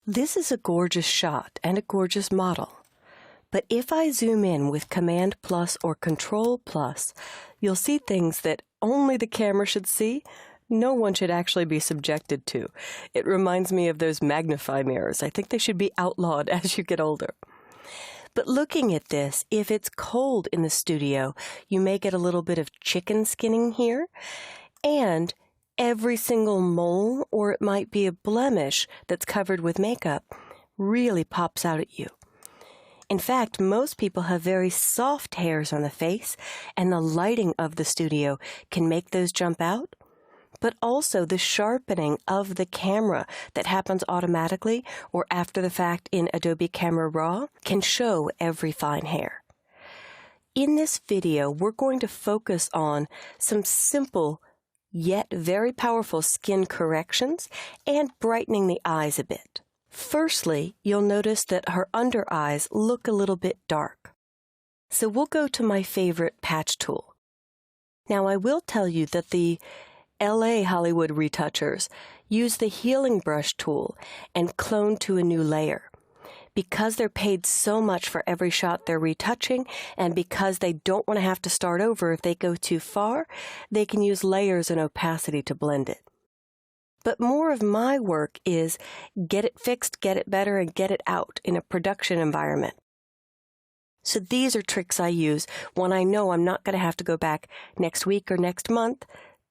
This is a gorgeous shot and a gorgeous model. But if I zoom in with Command plus or Control plus, you'll see things that only the camera should see, no one should actually be subjected to. It reminds me of those magnify mirrors. I think they should be outlawed as you get older. But looking at this, if it's cold in the studio, you may get a little bit of chicken skinning here, and every single mole, or it might be a blemish that's covered with makeup, really pops out at you. In fact, most people have very soft hairs on the face, and the lighting of the studio can make those jump out. But also the sharpening of the camera that happens automatically or after the fact in Adobe Camera Raw can show every fine hair. In this video, we're going to focus on some simple yet very powerful skin corrections and brightening the eyes a bit. Firstly, you'll notice that her under eyes look a little bit dark. So we'll go to my favorite patch tool. Now I will tell you that the LA Hollywood retouchers use the healing brush tool and clone to a new layer. Because they're paid so much for every shot they're retouching, and because they don't want to have to start over if they go too far, they can use layers and opacity to blend it. But more of my work is get it fixed, get it better, and get it out in a production environment. So these are tricks I use when I know I'm not going to have to go back next week or next month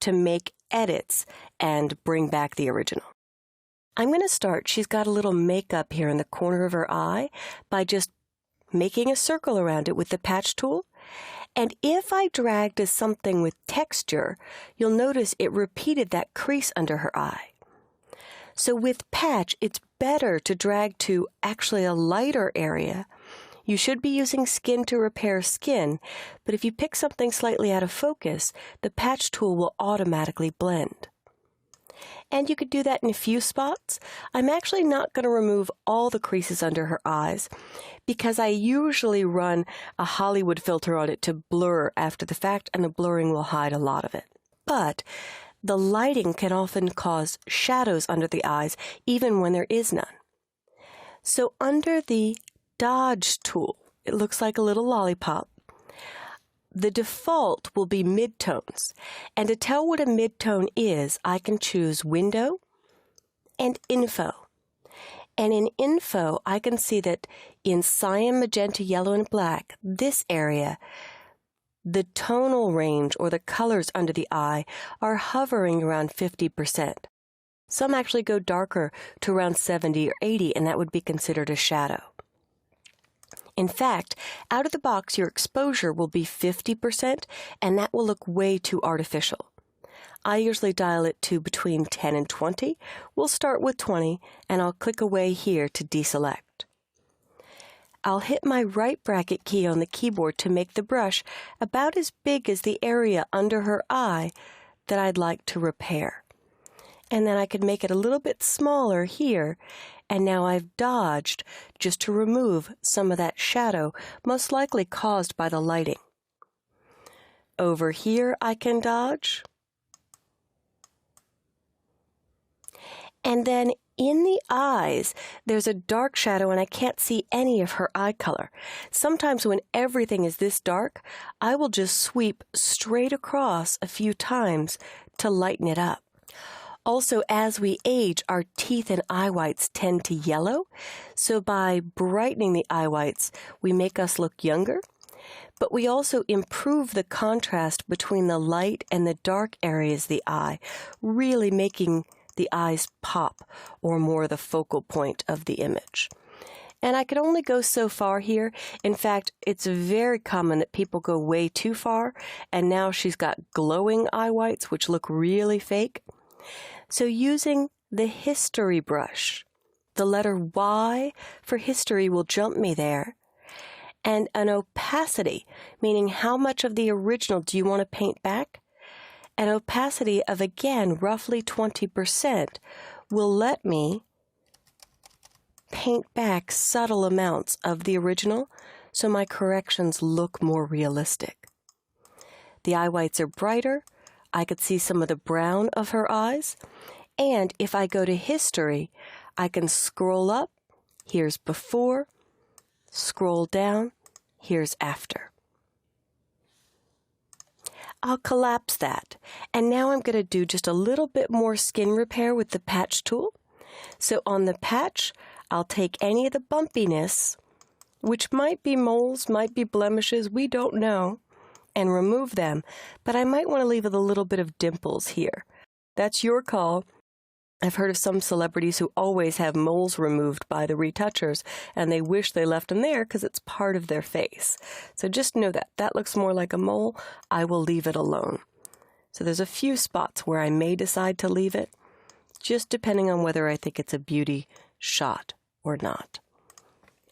to make edits and bring back the original. I'm going to start, she's got a little makeup here in the corner of her eye by just making a circle around it with the patch tool. And if I drag to something with texture, you'll notice it repeated that crease under her eye. So with patch, it's better to drag to actually a lighter area. You should be using skin to repair skin, but if you pick something slightly out of focus, the patch tool will automatically blend. And you could do that in a few spots. I'm actually not going to remove all the creases under her eyes because I usually run a Hollywood filter on it to blur after the fact, and the blurring will hide a lot of it. But the lighting can often cause shadows under the eyes even when there is none. So under the Dodge tool, it looks like a little lollipop. The default will be midtones, and to tell what a midtone is, I can choose Window and Info. And in Info, I can see that in cyan, magenta, yellow, and black, this area, the tonal range or the colors under the eye are hovering around 50%. Some actually go darker to around 70 or 80, and that would be considered a shadow. In fact, out of the box, your exposure will be 50%, and that will look way too artificial. I usually dial it to between 10 and 20. We'll start with 20, and I'll click away here to deselect. I'll hit my right bracket key on the keyboard to make the brush about as big as the area under her eye that I'd like to repair. And then I could make it a little bit smaller here, and now I've dodged just to remove some of that shadow, most likely caused by the lighting. Over here I can dodge. And then in the eyes, there's a dark shadow and I can't see any of her eye color. Sometimes when everything is this dark, I will just sweep straight across a few times to lighten it up. Also, as we age, our teeth and eye whites tend to yellow, so by brightening the eye whites, we make us look younger, but we also improve the contrast between the light and the dark areas of the eye, really making the eyes pop, or more the focal point of the image. And I could only go so far here. In fact, it's very common that people go way too far, and now she's got glowing eye whites, which look really fake. So using the history brush, the letter Y for history will jump me there, and an opacity, meaning how much of the original do you want to paint back? An opacity of, again, roughly 20% will let me paint back subtle amounts of the original so my corrections look more realistic. The eye whites are brighter. I could see some of the brown of her eyes. And if I go to history, I can scroll up, here's before, scroll down, here's after. I'll collapse that, and now I'm going to do just a little bit more skin repair with the patch tool. So on the patch, I'll take any of the bumpiness, which might be moles, might be blemishes, we don't know, and remove them, but I might want to leave a little bit of dimples here. That's your call. I've heard of some celebrities who always have moles removed by the retouchers, and they wish they left them there because it's part of their face. So just know that. That looks more like a mole. I will leave it alone. So there's a few spots where I may decide to leave it, just depending on whether I think it's a beauty shot or not.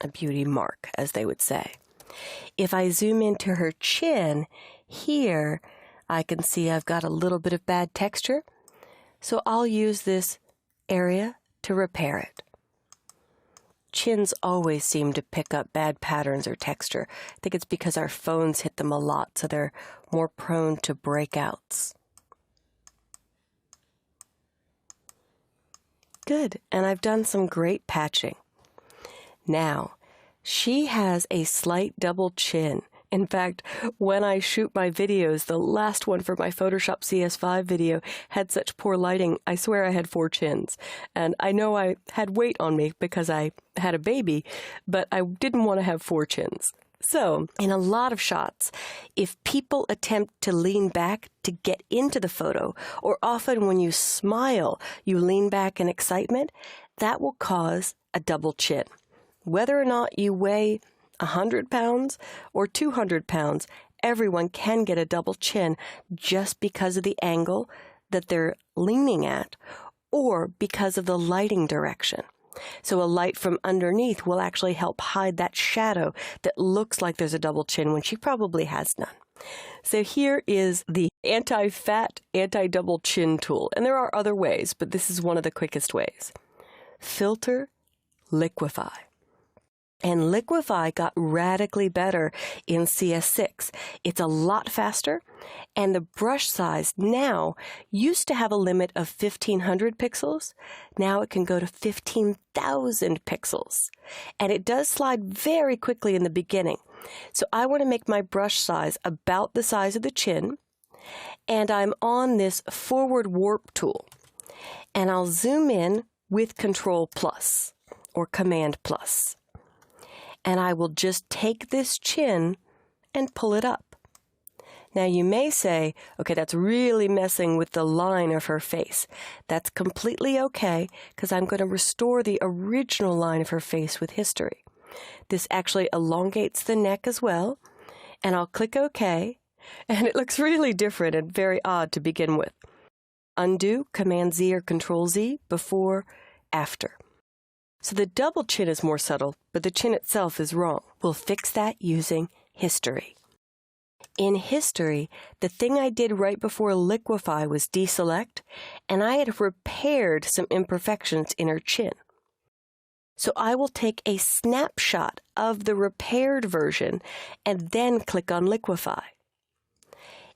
A beauty mark, as they would say. If I zoom into her chin, here I can see I've got a little bit of bad texture. So I'll use this area to repair it. Chins always seem to pick up bad patterns or texture. I think it's because our phones hit them a lot, so they're more prone to breakouts. Good, and I've done some great patching. Now, she has a slight double chin. In fact, when I shoot my videos, the last one for my PhotoshopCS6 video had such poor lighting, I swear I had 4 chins. And I know I had weight on me because I had a baby, but I didn't want to have 4 chins. So, in a lot of shots, if people attempt to lean back to get into the photo, or often when you smile, you lean back in excitement, that will cause a double chin. Whether or not you weigh 100 pounds or 200 pounds, everyone can get a double chin just because of the angle that they're leaning at or because of the lighting direction. So a light from underneath will actually help hide that shadow that looks like there's a double chin when she probably has none. So here is the anti-fat, anti-double chin tool. And there are other ways, but this is one of the quickest ways. Filter, liquefy. And liquefy got radically better in CS6. It's a lot faster, and the brush size now used to have a limit of 1,500 pixels. Now it can go to 15,000 pixels. And it does slide very quickly in the beginning. So I want to make my brush size about the size of the chin, and I'm on this forward warp tool. And I'll zoom in with Control plus or Command plus. And I will just take this chin and pull it up. Now you may say, okay, that's really messing with the line of her face. That's completely okay, because I'm going to restore the original line of her face with history. This actually elongates the neck as well, and I'll click OK, and it looks really different and very odd to begin with. Undo, Command Z or Control Z, before, after. So the double chin is more subtle, but the chin itself is wrong. We'll fix that using history. In history, the thing I did right before liquefy was deselect, and I had repaired some imperfections in her chin. So I will take a snapshot of the repaired version and then click on liquefy.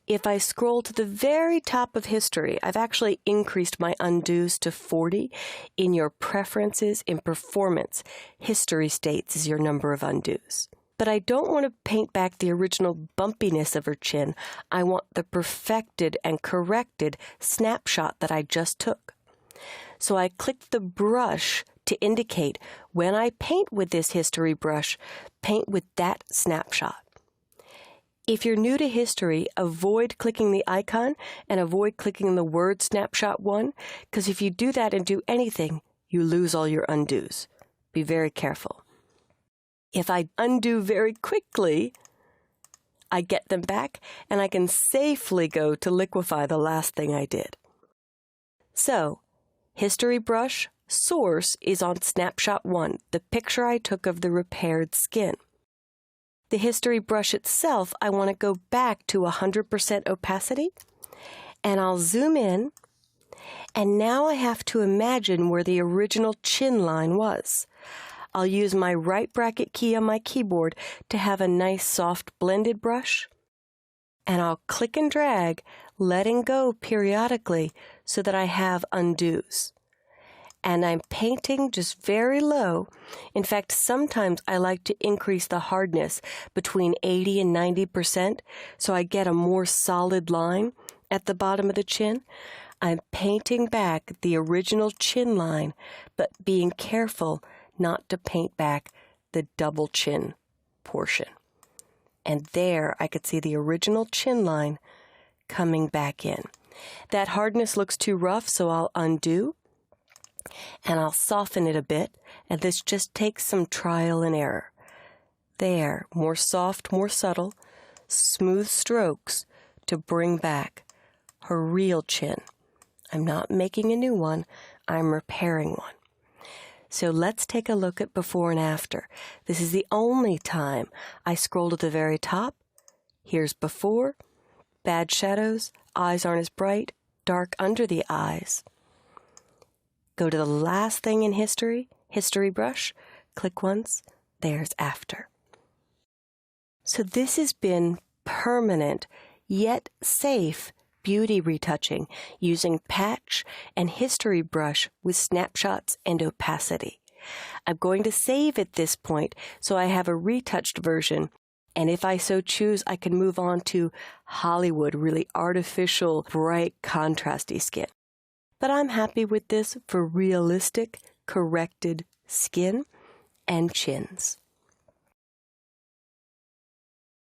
If I scroll to the very top of history, I've actually increased my undos to 40. In your preferences, in performance, history states is your number of undos. But I don't want to paint back the original bumpiness of her chin. I want the perfected and corrected snapshot that I just took. So I clicked the brush to indicate when I paint with this history brush, paint with that snapshot. If you're new to history, avoid clicking the icon and avoid clicking the word snapshot 1, because if you do that and do anything, you lose all your undos. Be very careful. If I undo very quickly, I get them back and I can safely go to liquefy the last thing I did. So, history brush source is on snapshot 1, the picture I took of the repaired skin. The history brush itself, I want to go back to 100% opacity, and I'll zoom in, and now I have to imagine where the original chin line was. I'll use my right bracket key on my keyboard to have a nice soft blended brush, and I'll click and drag, letting go periodically so that I have undos. and I'm painting just very low. In fact, sometimes I like to increase the hardness between 80 and 90% so I get a more solid line at the bottom of the chin. I'm painting back the original chin line, but being careful not to paint back the double chin portion. And there I could see the original chin line coming back in. That hardness looks too rough, so I'll undo, and I'll soften it a bit, and this just takes some trial and error. There, more soft, more subtle, smooth strokes to bring back her real chin. I'm not making a new one, I'm repairing one. So let's take a look at before and after. This is the only time I scroll to the very top. Here's before, bad shadows, eyes aren't as bright, dark under the eyes. Go to the last thing in history, history brush, click once, there's after. So this has been permanent, yet safe beauty retouching using patch and history brush with snapshots and opacity. I'm going to save at this point so I have a retouched version, and if I so choose, I can move on to Hollywood, really artificial, bright, contrasty skin. But I'm happy with this for realistic, corrected skin and chins.